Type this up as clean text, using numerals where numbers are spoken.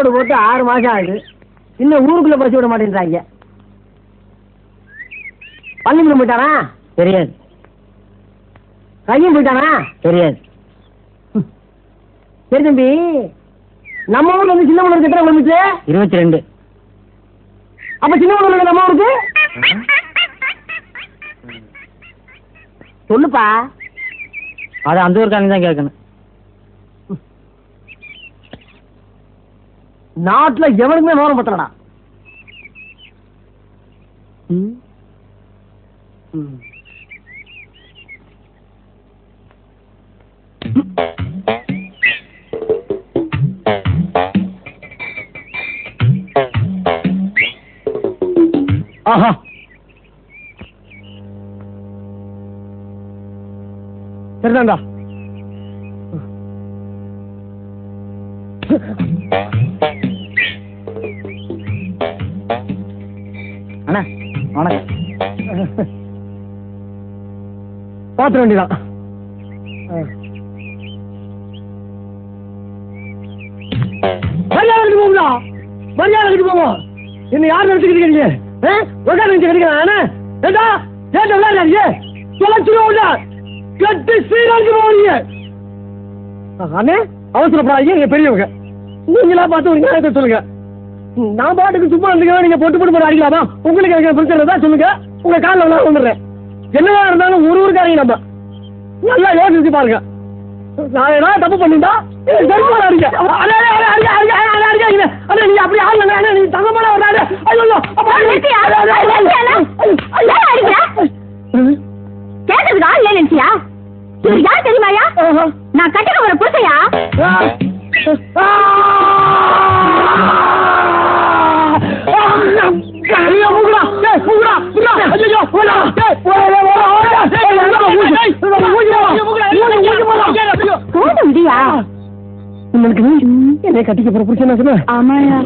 Road போட்டு 6 மாசம் ஆகுது, இன்னும் ஊருக்குள்ள பசி விட மாட்டேன்றாங்க. பள்ளிக்கூடம் போயிட்டானா? தெரியாது. கையும் போயிட்டானா? தெரியாது. சரி தம்பி, நம்ம ஊர்ல இருந்து சின்ன ஊருக்கு எத்தனை கிலோமீட்டர்? 22. அப்ப சின்ன ஊர்ல நம்ம ஊருக்கு சொல்லுப்பா. அது அந்த ஊருக்காரங்க தான் கேட்கணும். நாட்டுல எவனுக்குமே விவரம் பத்தலடா. ஆஹா, சரிதான்டா. அண்ணா வணக்கம். பாத்திர வேண்டியதான். மரியாதை போங்களா, மரியாதை போவோம். என்ன யார் நினைச்சுக்கிறீங்க? அவசரப்படாதீங்க, பெரியவங்க. நீங்களா பார்த்து சொல்லுங்க. நான் பாட்டுக்கு சும்மா இருந்துக்க, நீங்க போட்டு போட்டு அடிக்கலாமா? உங்களுக்கு எனக்கு பிரச்சனை தான் சொல்லுங்க, உங்க காலில் வந்துடுறேன். என்னதான் இருந்தாலும் ஒரு ஊருக்காரங்க நம்ம நல்லா யோசிச்சு பாருங்க. நான் ஏதாவது தப்பு பண்ணிட்டா நீங்க அப்படி ஆளுங்க, நீங்க தங்கமான கேட்டதுக்கு ஆள் நினைச்சியா? யார் தெரியுமாயா? நான் கட்டிக்க ஒரு புருஷையா? என்னை கட்டிக்க போற புருஷன்? ஆமாயா.